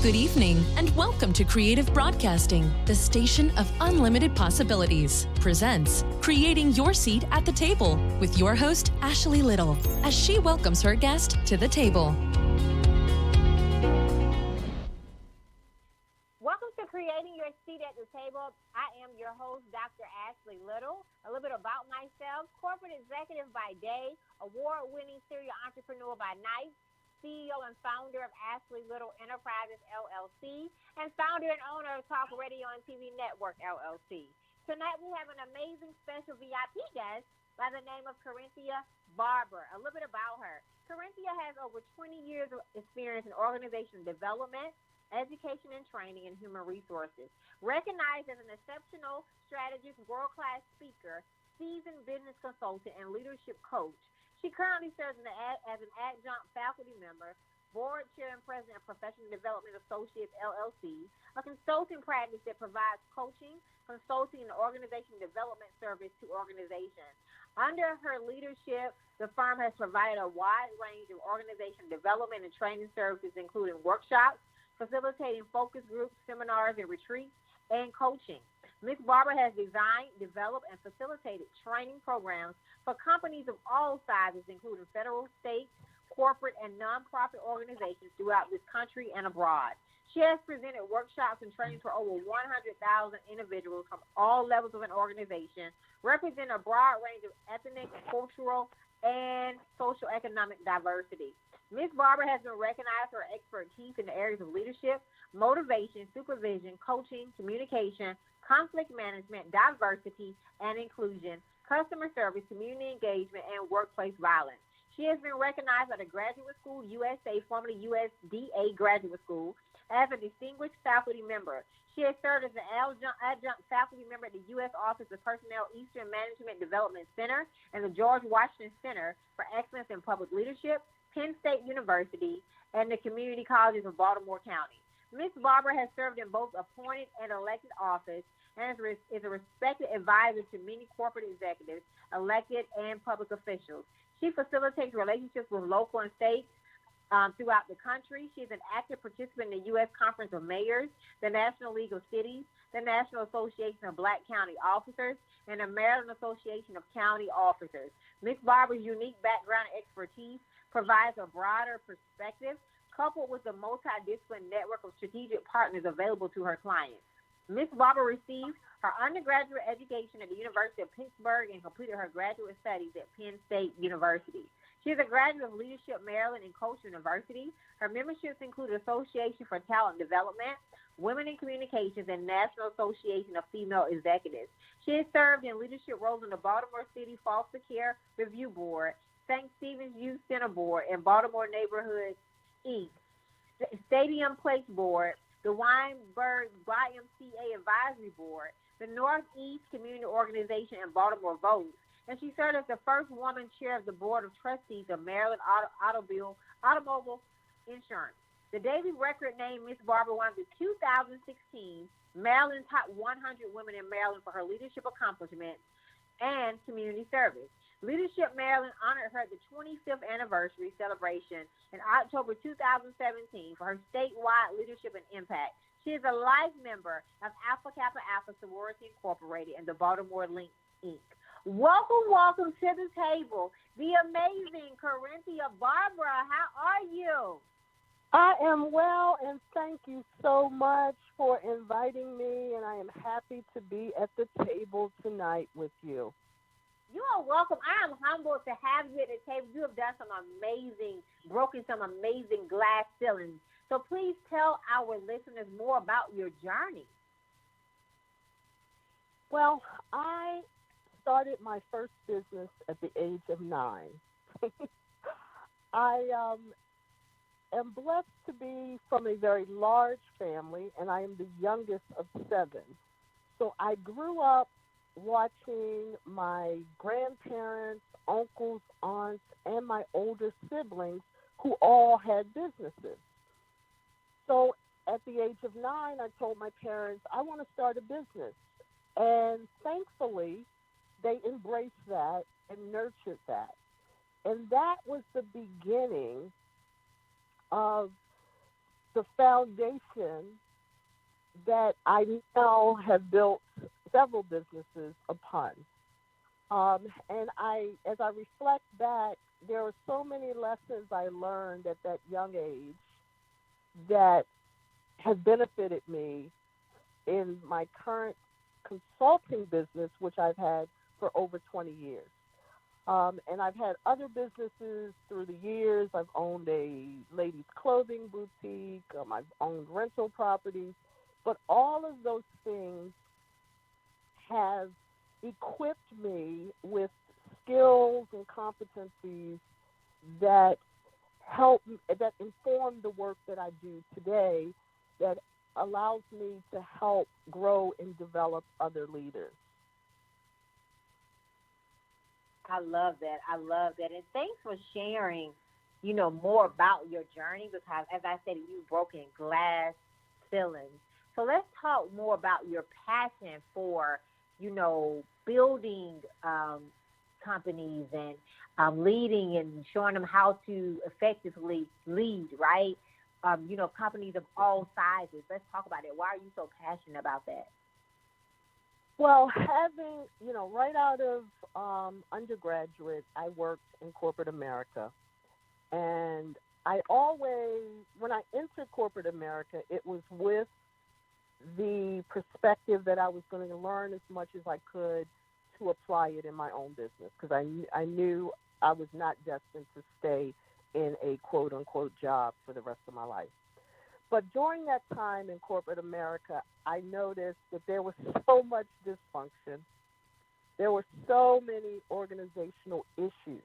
Good evening, and welcome to Creative Broadcasting, the station of unlimited possibilities. Presents Creating Your Seat at the Table with your host, Ashley Little, as she welcomes her guest to the table. Welcome to Creating Your Seat at the Table. I am your host, Dr. Ashley Little. A little bit about myself: corporate executive by day, award-winning serial entrepreneur by night, CEO and founder of Ashley Little Enterprises, LLC, and founder and owner of Talk Radio and TV Network, LLC. Tonight, we have an amazing special VIP guest by the name of Corinthia Barber. A little bit about her. Corinthia has over 20 years of experience in organizational development, education and training, and human resources. Recognized as an exceptional strategist, world-class speaker, seasoned business consultant, and leadership coach, she currently serves as an adjunct faculty member, board chair and president of Professional Development Associates, LLC, a consulting practice that provides coaching, consulting, and organizational development service to organizations. Under her leadership, the firm has provided a wide range of organizational development and training services, including workshops, facilitating focus groups, seminars, and retreats, and coaching. Ms. Barber has designed, developed, and facilitated training programs for companies of all sizes, including federal, state, corporate, and nonprofit organizations throughout this country and abroad. She has presented workshops and training for over 100,000 individuals from all levels of an organization, representing a broad range of ethnic, cultural, and social economic diversity. Ms. Barber has been recognized for her expertise in the areas of leadership, motivation, supervision, coaching, communication, conflict management, diversity and inclusion, customer service, community engagement, and workplace violence. She has been recognized by the Graduate School USA, formerly USDA Graduate School, as a distinguished faculty member. She has served as an adjunct faculty member at the U.S. Office of Personnel Eastern Management Development Center and the George Washington Center for Excellence in Public Leadership, Penn State University, and the Community Colleges of Baltimore County. Ms. Barber has served in both appointed and elected office and is a respected advisor to many corporate executives, elected and public officials. She facilitates relationships with local and state throughout the country. She is an active participant in the U.S. Conference of Mayors, the National League of Cities, the National Association of Black County Officers, and the Maryland Association of County Officers. Ms. Barber's unique background and expertise provides a broader perspective, coupled with a multidisciplinary network of strategic partners available to her clients. Ms. Barber received her undergraduate education at the University of Pittsburgh and completed her graduate studies at Penn State University. She is a graduate of Leadership Maryland and Coach University. Her memberships include Association for Talent Development, Women in Communications, and National Association of Female Executives. She has served in leadership roles in the Baltimore City Foster Care Review Board, St. Stephen's Youth Center Board, and Baltimore Neighborhood East, Stadium Place Board, the Weinberg YMCA Advisory Board, the Northeast Community Organization, and Baltimore Votes. And she served as the first woman chair of the Board of Trustees of Maryland Automobile Insurance. The Daily Record named Ms. Barber one of the 2016 Maryland Top 100 Women in Maryland for her leadership accomplishments and community service. Leadership Maryland honored her at the 25th anniversary celebration in October 2017 for her statewide leadership and impact. She is a life member of Alpha Kappa Alpha Sorority Incorporated and the Baltimore Link, Inc. Welcome to the table, the amazing Corinthia Barber. How are you? I am well, and thank you so much for inviting me, and I am happy to be at the table tonight with you. You are welcome. I am humbled to have you at the table. You have done broken some amazing glass ceilings. So please tell our listeners more about your journey. Well, I started my first business at the age of 9. I am blessed to be from a very large family, and I am the youngest of 7. So I grew up watching my grandparents, uncles, aunts, and my older siblings who all had businesses. So at the age of 9, I told my parents, I want to start a business. And thankfully, they embraced that and nurtured that. And that was the beginning of a foundation that I now have built several businesses upon. And as I reflect back, there are so many lessons I learned at that young age that have benefited me in my current consulting business, which I've had for over 20 years. And I've had other businesses through the years. I've owned a ladies' clothing boutique. I've owned rental properties. But all of those things have equipped me with skills and competencies that that inform the work that I do today, that allows me to help grow and develop other leaders. I love that. I love that. And thanks for sharing, more about your journey, because as I said, you've broken glass ceilings. So let's talk more about your passion for, building companies and leading and showing them how to effectively lead, right? Companies of all sizes. Let's talk about it. Why are you so passionate about that? Well, right out of undergraduate, I worked in corporate America. And when I entered corporate America, it was with the perspective that I was going to learn as much as I could to apply it in my own business, because I knew I was not destined to stay in a quote-unquote job for the rest of my life. But during that time in corporate America, I noticed that there was so much dysfunction. There were so many organizational issues.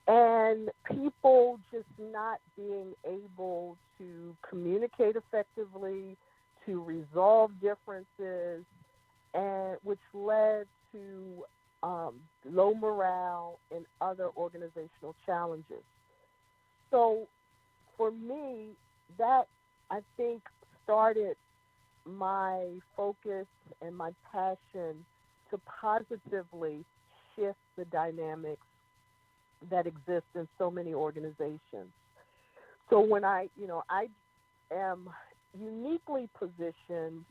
And people just not being able to communicate effectively, to resolve differences, and which led to low morale and other organizational challenges. So for me, that, I think, started my focus and my passion to positively shift the dynamics that exist in so many organizations. So when I am uniquely positioned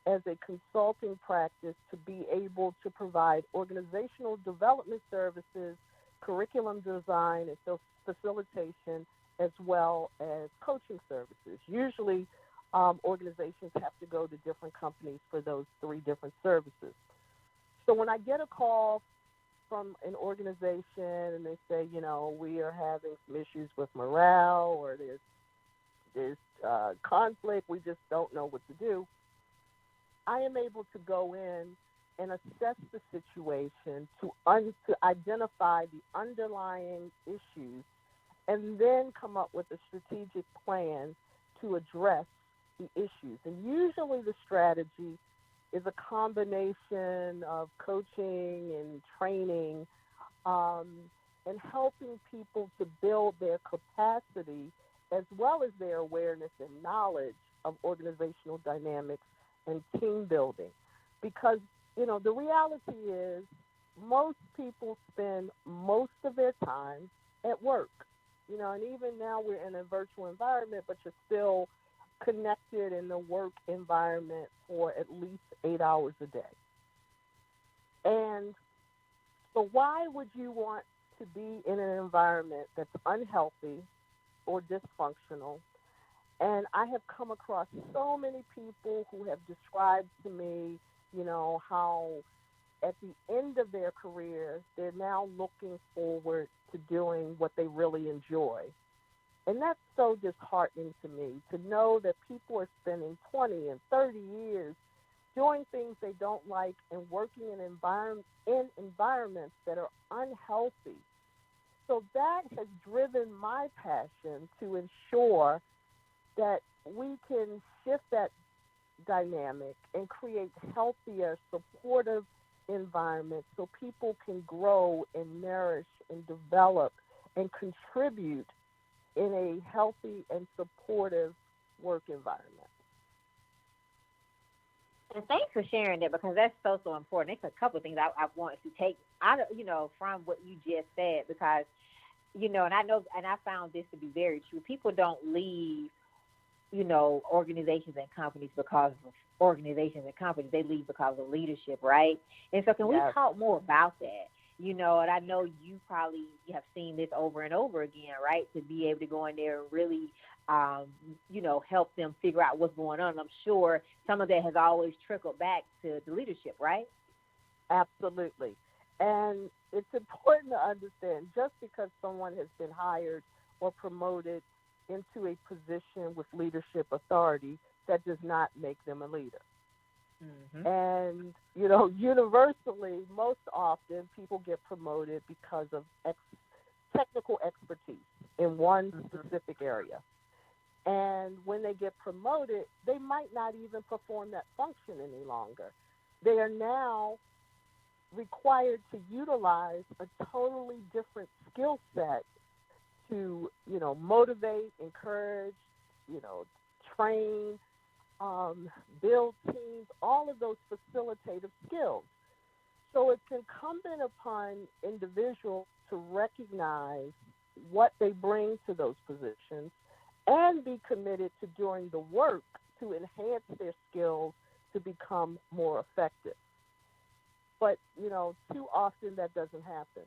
as a consulting practice to be able to provide organizational development services, curriculum design, and facilitation, as well as coaching services. Usually, organizations have to go to different companies for those three different services. So when I get a call from an organization and they say, we are having some issues with morale, or there's conflict, we just don't know what to do, I am able to go in and assess the situation to identify the underlying issues, and then come up with a strategic plan to address the issues. And usually the strategy is a combination of coaching and training, and helping people to build their capacity as well as their awareness and knowledge of organizational dynamics and team building. Because, the reality is most people spend most of their time at work. And even now we're in a virtual environment, but you're still connected in the work environment for at least 8 hours a day. And so why would you want to be in an environment that's unhealthy or dysfunctional? And I have come across so many people who have described to me, how at the end of their career, they're now looking forward to doing what they really enjoy. And that's so disheartening to me, to know that people are spending 20 and 30 years doing things they don't like and working in environments that are unhealthy. So that has driven my passion to ensure that we can shift that dynamic and create healthier, supportive environments so people can grow and nourish and develop and contribute in a healthy and supportive work environment. And thanks for sharing that, because that's so important. There's a couple of things I want to take out of, from what you just said, because, and I know, and I found this to be very true. People don't leave organizations and companies because of organizations and companies. They leave because of leadership, right? And so can we Yes. talk more about that? And I know you probably have seen this over and over again, right? To be able to go in there and really, help them figure out what's going on. I'm sure some of that has always trickled back to the leadership, right? Absolutely. And it's important to understand just because someone has been hired or promoted into a position with leadership authority, that does not make them a leader. Mm-hmm. And, universally, most often people get promoted because of technical expertise in one Mm-hmm. specific area. And when they get promoted, they might not even perform that function any longer. They are now required to utilize a totally different skill set to, motivate, encourage, you know, train, build teams, all of those facilitative skills. So it's incumbent upon individuals to recognize what they bring to those positions and be committed to doing the work to enhance their skills to become more effective. But, too often that doesn't happen.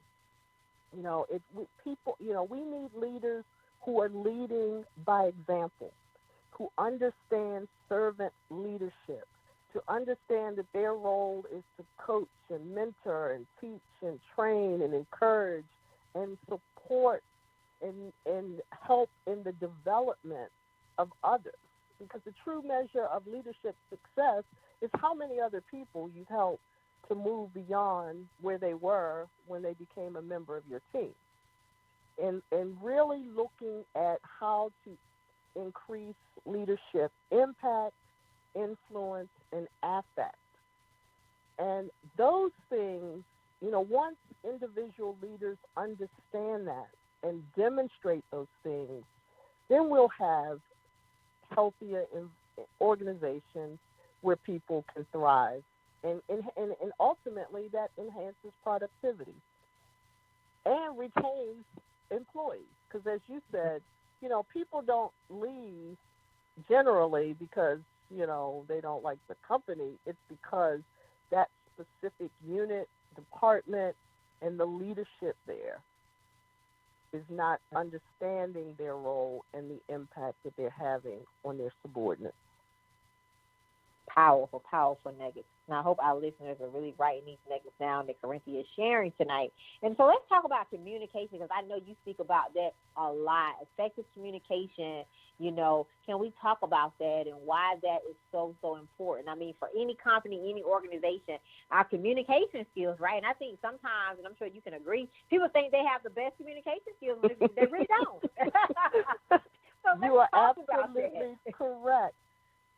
We need leaders who are leading by example, who understand servant leadership, to understand that their role is to coach and mentor and teach and train and encourage and support and help in the development of others. Because the true measure of leadership success is how many other people you've helped to move beyond where they were when they became a member of your team. And really looking at how to increase leadership impact, influence, and affect. And those things, once individual leaders understand that and demonstrate those things, then we'll have healthier organizations where people can thrive. And ultimately, that enhances productivity and retains employees. Because as you said, people don't leave generally because, they don't like the company. It's because that specific unit, department, and the leadership there is not understanding their role and the impact that they're having on their subordinates. Powerful, powerful nuggets. Now, I hope our listeners are really writing these nuggets down that Corinthia is sharing tonight. And so let's talk about communication, because I know you speak about that a lot. Effective communication, can we talk about that and why that is so, so important? I mean, for any company, any organization, our communication skills, right? And I think sometimes, and I'm sure you can agree, people think they have the best communication skills, but they really don't. So you are talk about absolutely that. correct.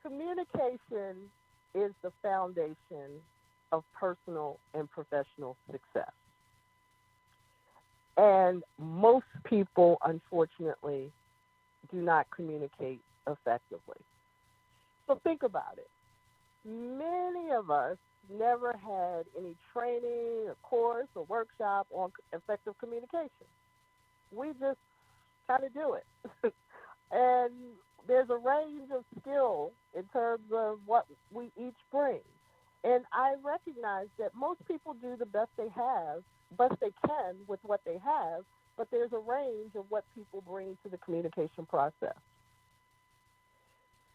Communication is the foundation of personal and professional success. And most people, unfortunately, do not communicate effectively. So think about it. Many of us never had any training, a course, or workshop on effective communication. We just kind of do it. And there's a range of skill in terms of what we each bring. And I recognize that most people do the best they can with what they have, but there's a range of what people bring to the communication process.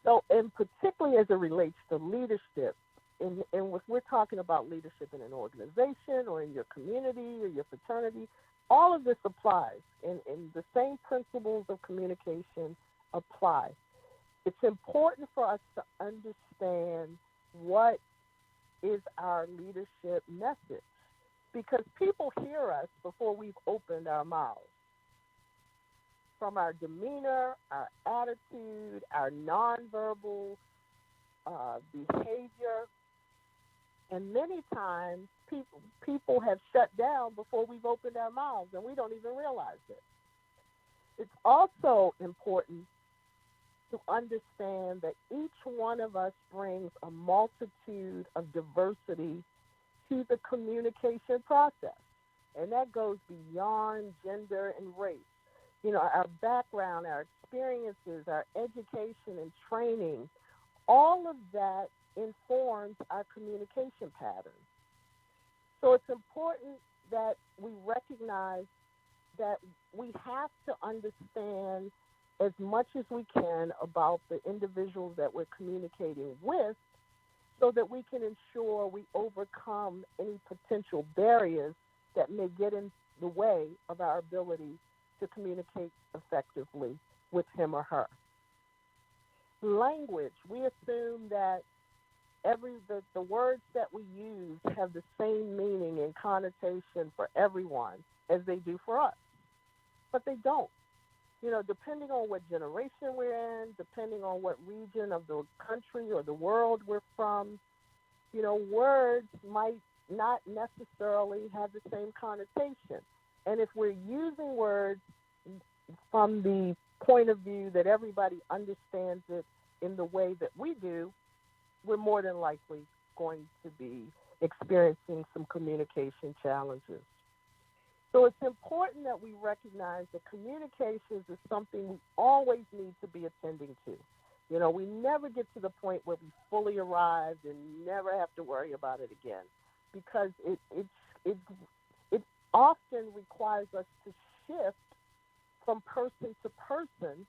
So, and particularly as it relates to leadership, and if we're talking about leadership in an organization or in your community or your fraternity, all of this applies, and the same principles of communication apply. It's important for us to understand what is our leadership message, because people hear us before we've opened our mouths. From our demeanor, our attitude, our nonverbal behavior, and many times people have shut down before we've opened our mouths, and we don't even realize it. It's also important to understand that each one of us brings a multitude of diversity to the communication process, and that goes beyond gender and race. our background, our experiences, our education and training, all of that informs our communication patterns. So it's important that we recognize that we have to understand as much as we can about the individuals that we're communicating with so that we can ensure we overcome any potential barriers that may get in the way of our ability to communicate effectively with him or her. Language, we assume that the words that we use have the same meaning and connotation for everyone as they do for us, but they don't. Depending on what generation we're in, depending on what region of the country or the world we're from, words might not necessarily have the same connotation. And if we're using words from the point of view that everybody understands it in the way that we do, we're more than likely going to be experiencing some communication challenges. So it's important that we recognize that communications is something we always need to be attending to. We never get to the point where we fully arrived and never have to worry about it again, because it often requires us to shift from person to person,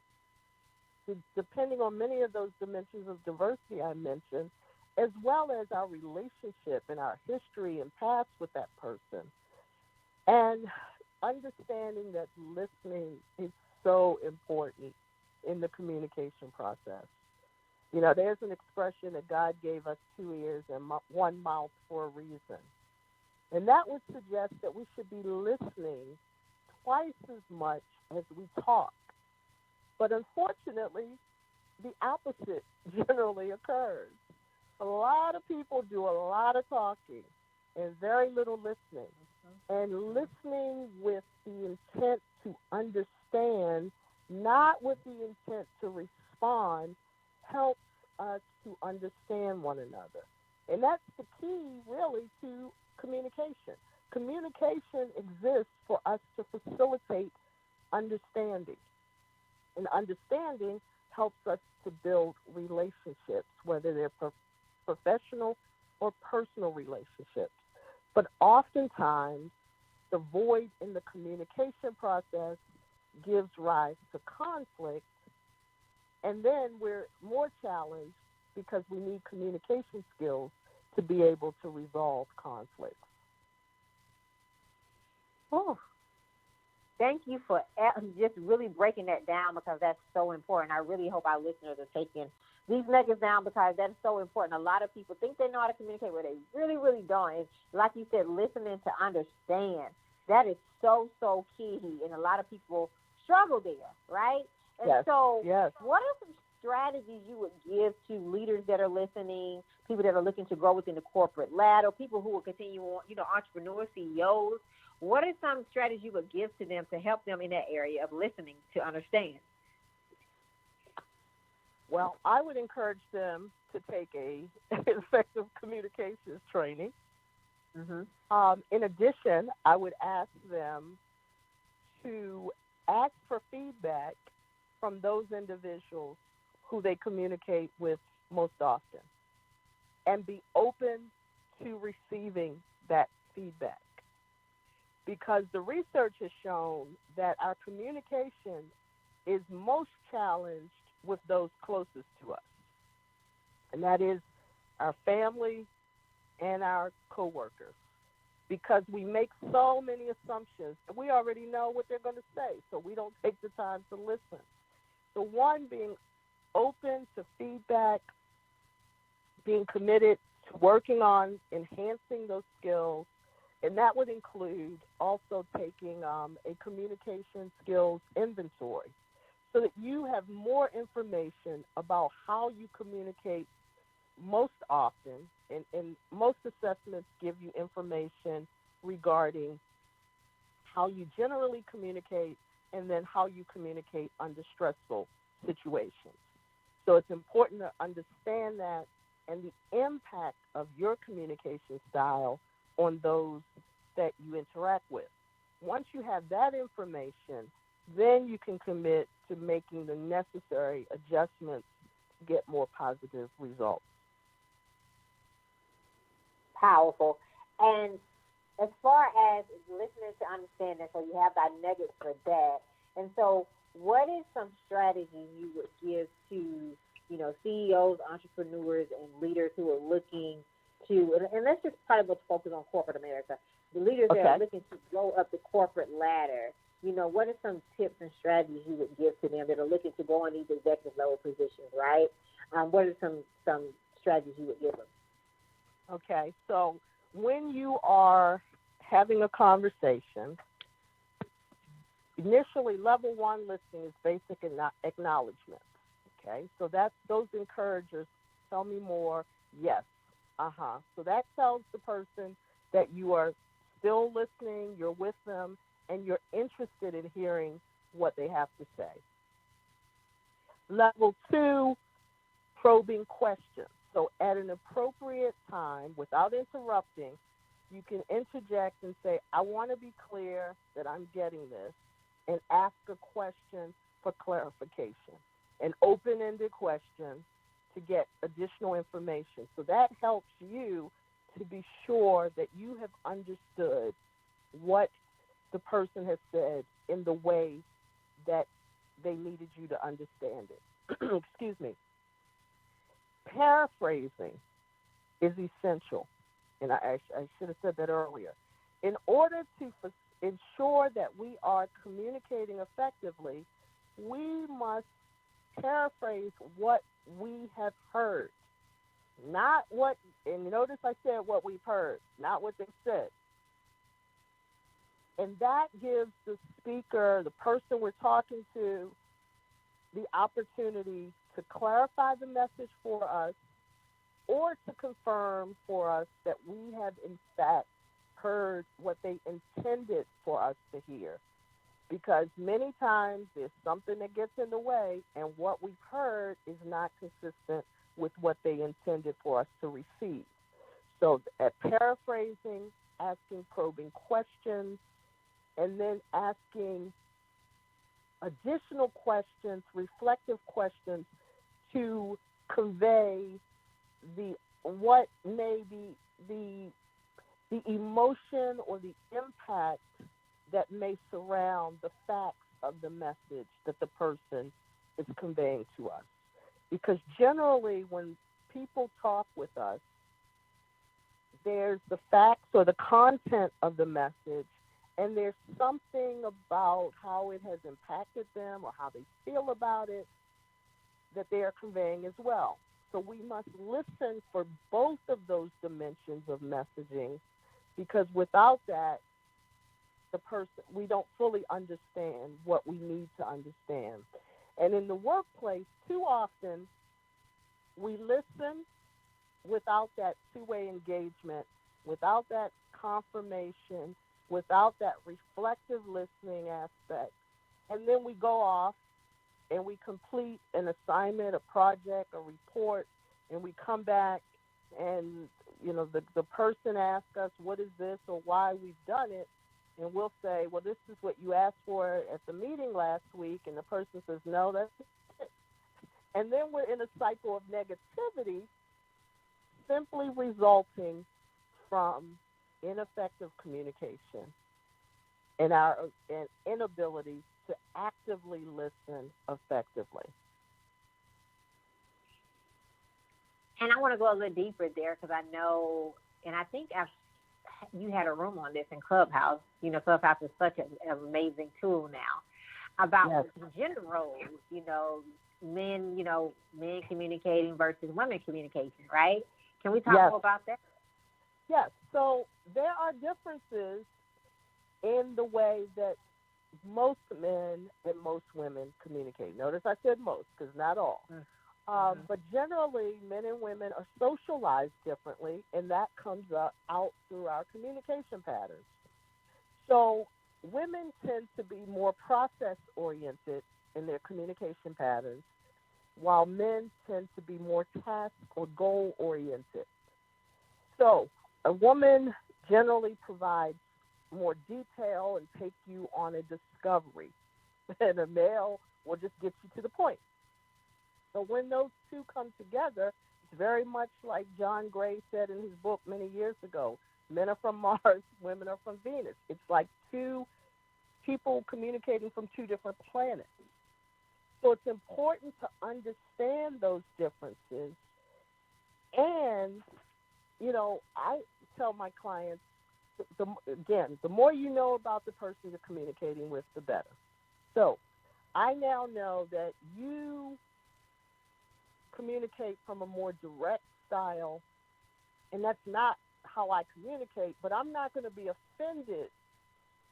depending on many of those dimensions of diversity I mentioned, as well as our relationship and our history and past with that person. And understanding that listening is so important in the communication process. There's an expression that God gave us 2 ears and one mouth for a reason. And that would suggest that we should be listening twice as much as we talk. But unfortunately, the opposite generally occurs. A lot of people do a lot of talking and very little listening. And listening with the intent to understand, not with the intent to respond, helps us to understand one another. And that's the key, really, to communication. Communication exists for us to facilitate understanding. And understanding helps us to build relationships, whether they're professional or personal relationships. But oftentimes, the void in the communication process gives rise to conflict, and then we're more challenged because we need communication skills to be able to resolve conflicts. Oh, thank you for just really breaking that down, because that's so important. I really hope our listeners are taking these nuggets down, because that's so important. A lot of people think they know how to communicate, but they really, really don't. And like you said, listening to understand, that is so, so key. And a lot of people struggle there, right? And yes. So yes. What are some strategies you would give to leaders that are listening, people that are looking to grow within the corporate ladder, people who will continue on, entrepreneurs, CEOs? What are some strategies you would give to them to help them in that area of listening to understand? Well, I would encourage them to take a effective communications training. Mm-hmm. In addition, I would ask them to ask for feedback from those individuals who they communicate with most often, and be open to receiving that feedback. Because the research has shown that our communication is most challenged with those closest to us, and that is our family and our coworkers, because we make so many assumptions and we already know what they're going to say, so we don't take the time to listen. So one, being open to feedback, being committed to working on enhancing those skills, and that would include also taking a communication skills inventory, so that you have more information about how you communicate most often, and most assessments give you information regarding how you generally communicate and then how you communicate under stressful situations. So it's important to understand that and the impact of your communication style on those that you interact with. Once you have that information, then you can commit to making the necessary adjustments to get more positive results. Powerful. And as far as listening to understanding, so you have that nuggets for that. And so what is some strategy you would give to, CEOs, entrepreneurs, and leaders who are looking to, and let's just probably focus on corporate America, the leaders that are looking to go up the corporate ladder, what are some tips and strategies you would give to them that are looking to go on these executive level positions, right? What are some strategies you would give them? Okay, so when you are having a conversation, initially, level one listening is basic acknowledgement. Okay, so that's those encouragers. Tell me more. Yes. So that tells the person that you are still listening, you're with them, and you're interested in hearing what they have to say. Level two, probing questions. So at an appropriate time, without interrupting, you can interject and say, I want to be clear that I'm getting this, and ask a question for clarification, an open-ended question to get additional information. So that helps you to be sure that you have understood what the person has said in the way that they needed you to understand it. Excuse me. Paraphrasing is essential, and I should have said that earlier. In order to ensure that we are communicating effectively, we must paraphrase what we have heard, not what, and notice I said what we've heard, not what they said. And that gives the speaker, the person we're talking to, the opportunity to clarify the message for us or to confirm for us that we have in fact heard what they intended for us to hear. Because many times there's something that gets in the way, and what we've heard is not consistent with what they intended for us to receive. So at paraphrasing, asking probing questions, and then asking additional questions, reflective questions, to convey what may be the emotion or the impact that may surround the facts of the message that the person is conveying to us. Because generally when people talk with us, there's the facts or the content of the message, and there's something about how it has impacted them or how they feel about it that they are conveying as well. So we must listen for both of those dimensions of messaging, because without that, we don't fully understand what we need to understand. And in the workplace, too often, we listen without that two-way engagement, without that confirmation, without that reflective listening aspect. And then we go off and we complete an assignment, a project, a report, and we come back and, the person asks us, what is this or why we've done it? And we'll say, well, this is what you asked for at the meeting last week. And the person says, no, that's it. And then we're in a cycle of negativity, simply resulting from ineffective communication and our inability to actively listen effectively. And I want to go a little deeper there because I know, and I think you had a room on this in Clubhouse. Clubhouse is such an amazing tool now about gender roles, men communicating versus women communicating, right? Can we talk more about that? Yes. So there are differences in the way that most men and most women communicate. Notice I said most, because not all. But generally, men and women are socialized differently, and that comes out through our communication patterns. So women tend to be more process-oriented in their communication patterns, while men tend to be more task or goal-oriented. So a woman generally provides more detail and take you on a discovery. and a male will just get you to the point. So when those two come together, it's very much like John Gray said in his book many years ago, men are from Mars, women are from Venus. It's like two people communicating from two different planets. So it's important to understand those differences. And, I tell my clients, the more you know about the person you're communicating with, the better. So I now know that you communicate from a more direct style, and that's not how I communicate, but I'm not going to be offended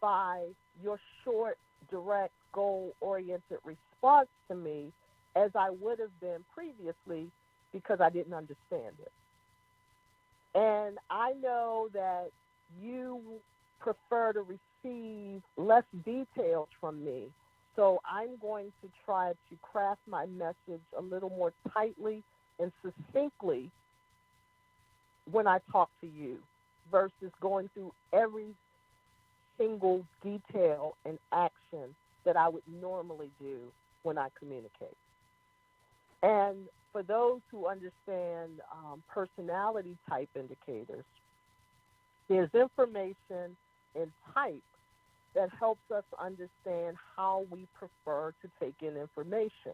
by your short, direct, goal-oriented response to me as I would have been previously because I didn't understand it. And I know that you prefer to receive less details from me, so I'm going to try to craft my message a little more tightly and succinctly when I talk to you versus going through every single detail and action that I would normally do when I communicate. And for those who understand personality type indicators, there's information in type that helps us understand how we prefer to take in information.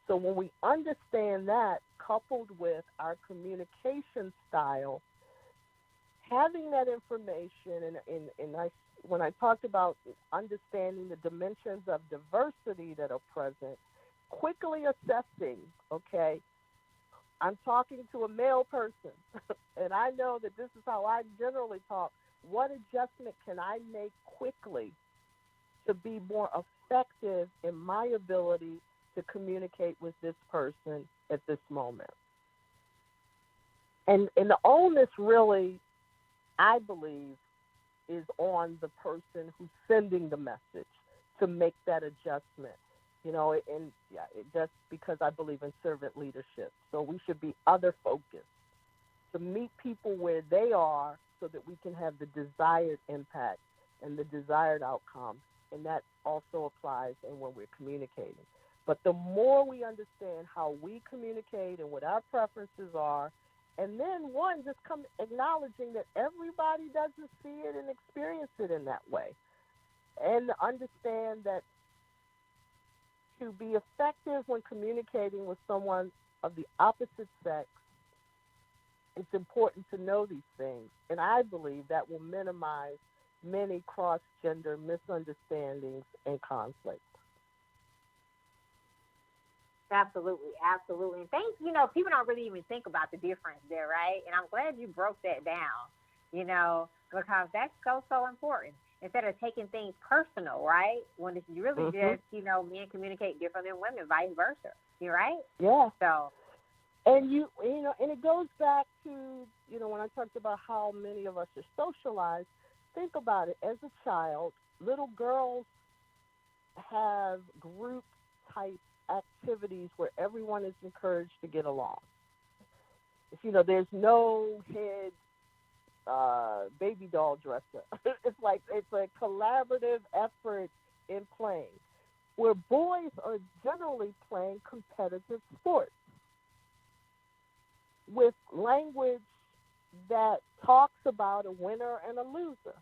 So when we understand that, coupled with our communication style, having that information, when I talked about understanding the dimensions of diversity that are present, quickly assessing, okay, I'm talking to a male person, and I know that this is how I generally talk. What adjustment can I make quickly to be more effective in my ability to communicate with this person at this moment? And the onus really, I believe, is on the person who's sending the message to make that adjustment. That's because I believe in servant leadership. So we should be other focused to meet people where they are so that we can have the desired impact and the desired outcome. And that also applies in when we're communicating. But the more we understand how we communicate and what our preferences are, and then just come acknowledging that everybody doesn't see it and experience it in that way. And understand that to be effective when communicating with someone of the opposite sex, it's important to know these things. And I believe that will minimize many cross-gender misunderstandings and conflicts. Absolutely, absolutely. And people don't really even think about the difference there, right? And I'm glad you broke that down, because that's so, so important. Instead of taking things personal, right? When it's really just, men communicate different than women, vice versa. You're right? Yeah. So. And and it goes back to, when I talked about how many of us are socialized, think about it. As a child, little girls have group type activities where everyone is encouraged to get along. There's no head baby doll dresser. it's a collaborative effort in playing, where boys are generally playing competitive sports with language that talks about a winner and a loser.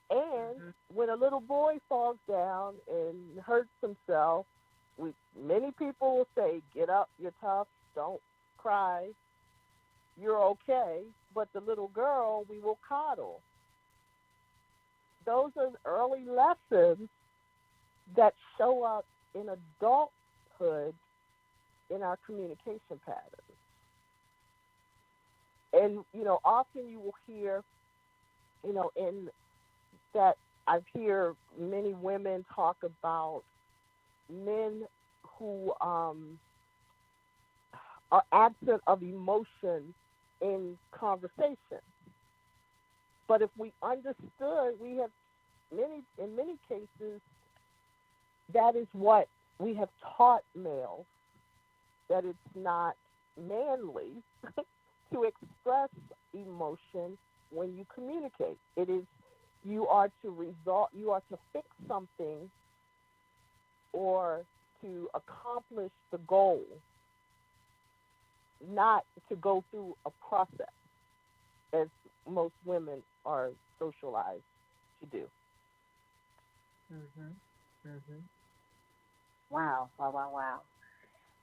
And when a little boy falls down and hurts himself, many people will say, "Get up, you're tough, don't cry, you're okay." But the little girl, we will coddle. Those are early lessons that show up in adulthood in our communication patterns. And, often you will hear, in that I hear many women talk about men who are absent of emotion in conversation. But if we understood, we have in many cases, that is what we have taught males, that it's not manly to express emotion when you communicate. It is You are to fix something or to accomplish the goal, not to go through a process as most women are socialized to do. Mhm. Mhm. Wow. Wow. Wow. Wow.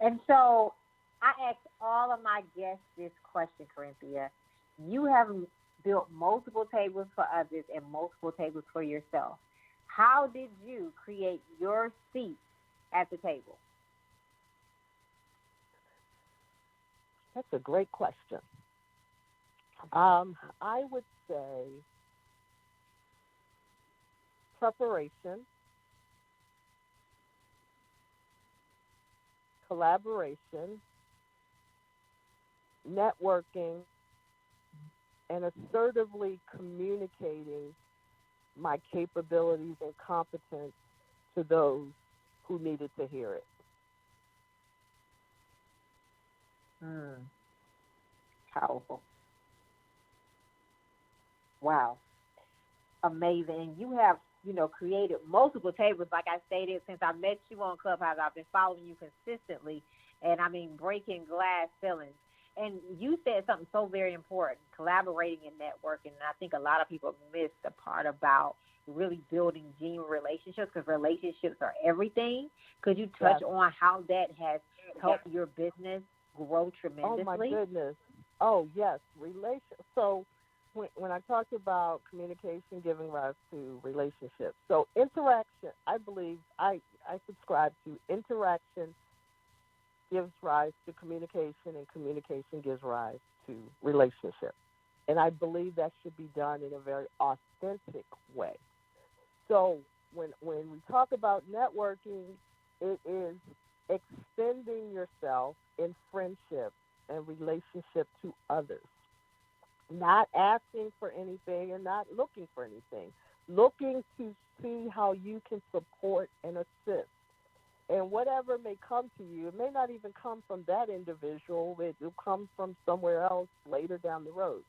And so I ask all of my guests this question, Corinthia. You have built multiple tables for others and multiple tables for yourself. How did you create your seat at the table? That's a great question. I would say preparation, collaboration, networking, and assertively communicating my capabilities and competence to those who needed to hear it. Mm, powerful. Wow. Amazing. You have, created multiple tables, like I stated, since I met you on Clubhouse. I've been following you consistently, and I mean, breaking glass ceilings. And you said something so very important, collaborating and networking. And I think a lot of people miss the part about really building genuine relationships, because relationships are everything. Could you touch Yes. on how that has helped your business grow Oh my tremendously? goodness. Oh yes, So when I talked about communication giving rise to relationships, so interaction, I believe I subscribe to interaction gives rise to communication, and communication gives rise to relationship. And I believe that should be done in a very authentic way. So when we talk about networking, it is extending yourself in friendship and relationship to others, not asking for anything and not looking for anything, looking to see how you can support and assist. And whatever may come to you, it may not even come from that individual, it will come from somewhere else later down the road.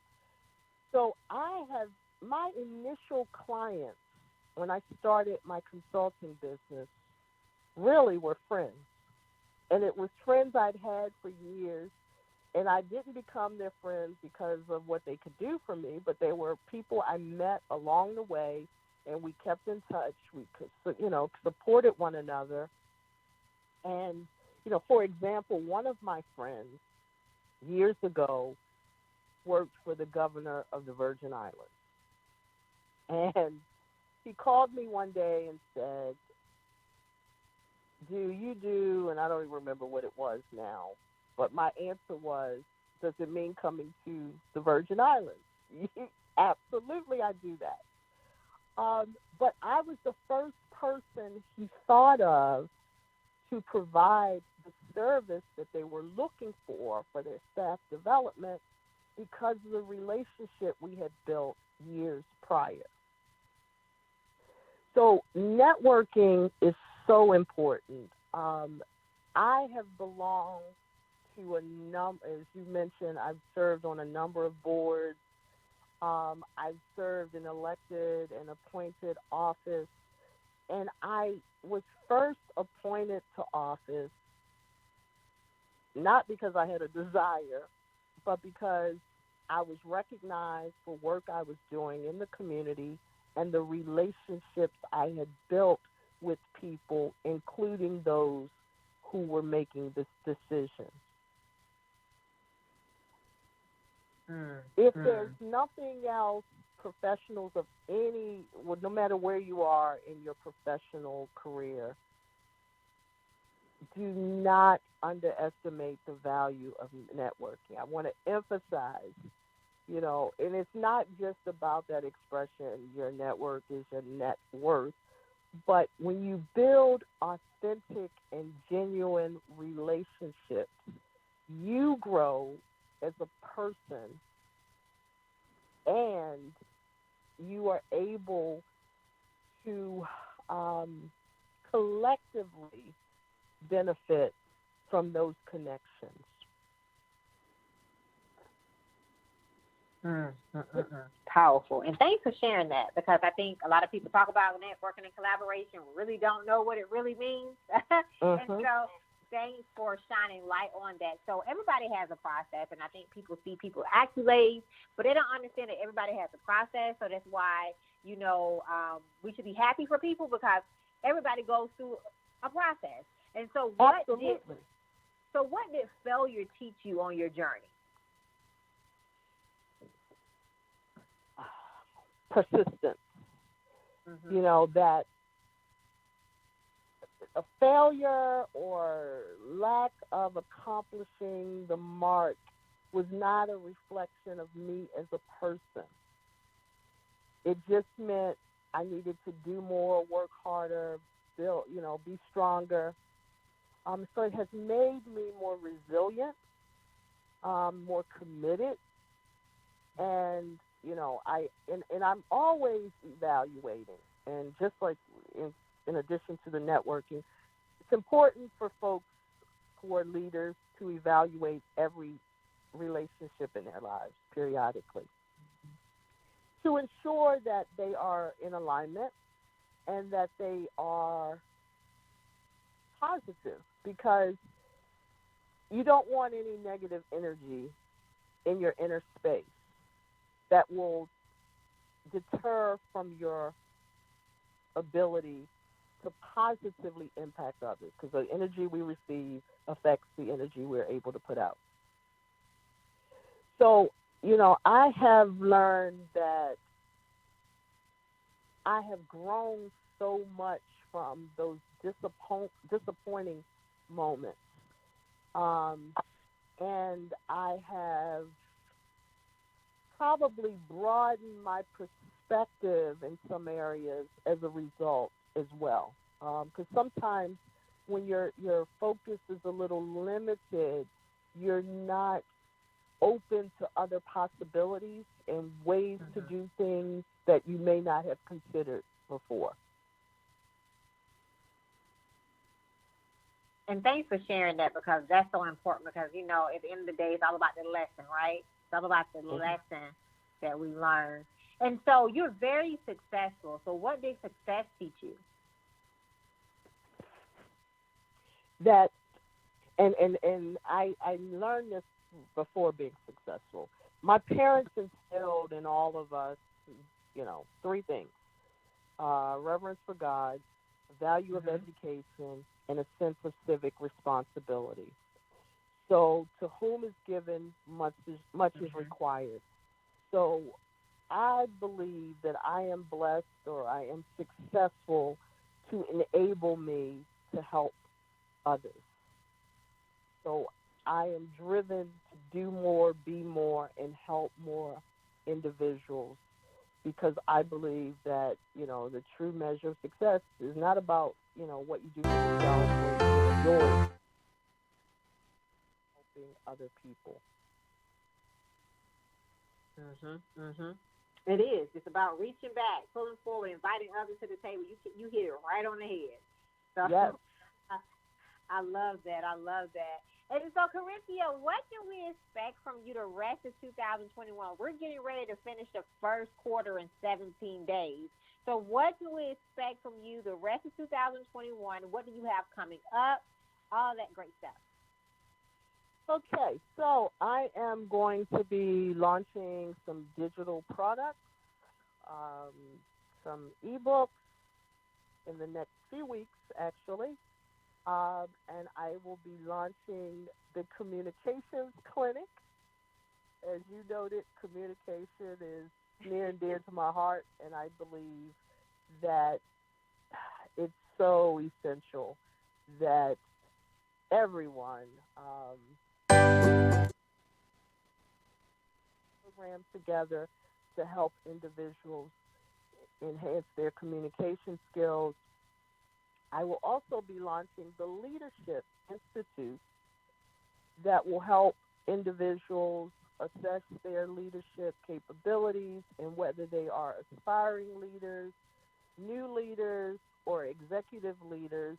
So my initial clients when I started my consulting business really were friends. And it was friends I'd had for years. And I didn't become their friends because of what they could do for me, but they were people I met along the way, and we kept in touch. We could, supported one another. And, for example, one of my friends years ago worked for the governor of the Virgin Islands. And he called me one day and said, and I don't even remember what it was now, but my answer was, does it mean coming to the Virgin Islands? Absolutely, I do that. But I was the first person he thought of to provide the service that they were looking for their staff development, because of the relationship we had built years prior. So networking is so important. I have belonged to a number, as you mentioned, I've served on a number of boards. I've served in elected and appointed office, and I was first appointed to office not because I had a desire, but because I was recognized for work I was doing in the community and the relationships I had built with people, including those who were making this decision. If there's nothing else, professionals of no matter where you are in your professional career, do not underestimate the value of networking. I want to emphasize, and it's not just about that expression, your network is your net worth, but when you build authentic and genuine relationships, you grow as a person, and you are able to collectively benefit from those connections. Powerful. And thanks for sharing that, because I think a lot of people talk about networking and collaboration, really don't know what it really means. And so thanks for shining light on that. So everybody has a process, and I think people see people accolades, but they don't understand that everybody has a process. So that's why, we should be happy for people, because everybody goes through a process. And so what did failure teach you on your journey? Persistence. That a failure or lack of accomplishing the mark was not a reflection of me as a person. It just meant I needed to do more, work harder, build, be stronger. So it has made me more resilient, more committed, and I'm always evaluating. And just like in addition to the networking, it's important for folks who are leaders to evaluate every relationship in their lives periodically to ensure that they are in alignment and that they are positive, because you don't want any negative energy in your inner space that will deter from your ability to positively impact others, because the energy we receive affects the energy we're able to put out. So, I have learned that I have grown so much from those disappointing moments. And I have probably broadened my perspective in some areas as a result as well. Because sometimes when your focus is a little limited, you're not open to other possibilities and ways to do things that you may not have considered before. And thanks for sharing that, because that's so important, because, at the end of the day, it's all about the lesson, right? It's all about the lesson that we learn. And so you're very successful. So what did success teach you? That, and I learned this before being successful. My parents instilled in all of us, three things: reverence for God, value of education, and a sense of civic responsibility. So to whom is given, much is required. So I believe that I am blessed, or I am successful, to enable me to help others. So I am driven to do more, be more, and help more individuals, because I believe that, the true measure of success is not about, what you do for yourself or yours, helping other people. It is. It's about reaching back, pulling forward, inviting others to the table. You hit it right on the head. So yes. I love that. I love that. And so, Corinthia, what can we expect from you the rest of 2021? We're getting ready to finish the first quarter in 17 days. So what can we expect from you the rest of 2021? What do you have coming up? All that great stuff. Okay, so I am going to be launching some digital products, some ebooks in the next few weeks, actually. And I will be launching the Communications Clinic. As you noted, communication is near and dear to my heart, and I believe that it's so essential that everyone program together to help individuals enhance their communication skills. I will also be launching the Leadership Institute that will help individuals assess their leadership capabilities and whether they are aspiring leaders, new leaders, or executive leaders,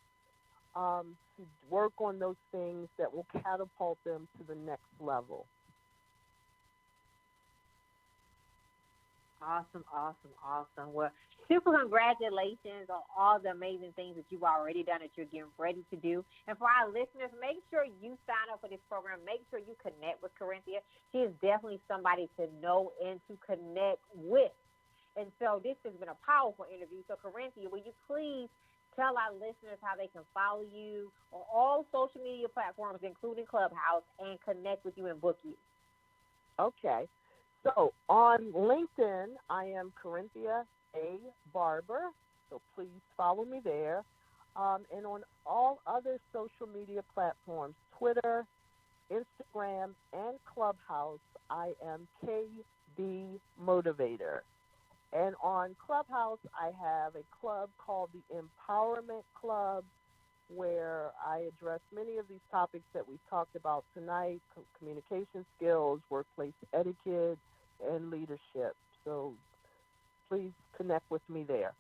to work on those things that will catapult them to the next level. Awesome, awesome, awesome. Well, super congratulations on all the amazing things that you've already done, that you're getting ready to do. And for our listeners, make sure you sign up for this program. Make sure you connect with Corinthia. She is definitely somebody to know and to connect with. And so this has been a powerful interview. So, Corinthia, will you please tell our listeners how they can follow you on all social media platforms, including Clubhouse, and connect with you and book you? Okay. So on LinkedIn, I am Corinthia A. Barber. So please follow me there. And on all other social media platforms, Twitter, Instagram, and Clubhouse, I am KB Motivator. And on Clubhouse, I have a club called the Empowerment Club, where I address many of these topics that we talked about tonight: communication skills, workplace etiquette, and leadership. So please connect with me there.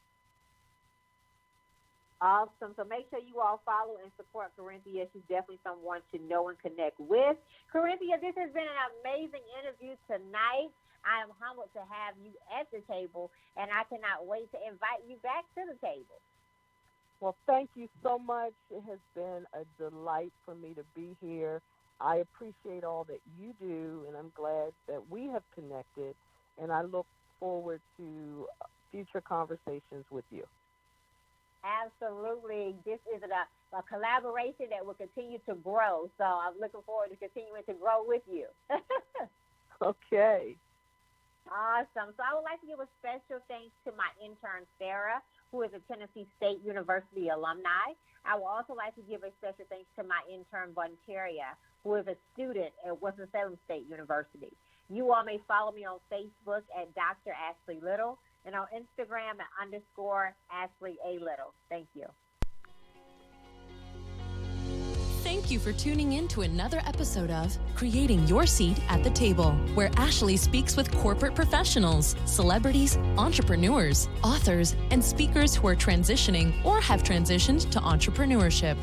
Awesome. So make sure you all follow and support Corinthia. She's definitely someone to know and connect with. Corinthia, this has been an amazing interview tonight. I am humbled to have you at the table, and I cannot wait to invite you back to the table. Well, thank you so much. It has been a delight for me to be here. I appreciate all that you do, and I'm glad that we have connected, and I look forward to future conversations with you. Absolutely. This is a collaboration that will continue to grow, so I'm looking forward to continuing to grow with you. Okay. Awesome. So I would like to give a special thanks to my intern, Sarah, who is a Tennessee State University alumni. I would also like to give a special thanks to my intern, Bonteria, who is a student at Winston-Salem State University. You all may follow me on Facebook at Dr. Ashley Little and on Instagram at _Ashley A. Little. Thank you. Thank you for tuning in to another episode of Creating Your Seat at the Table, where Ashley speaks with corporate professionals, celebrities, entrepreneurs, authors, and speakers who are transitioning or have transitioned to entrepreneurship.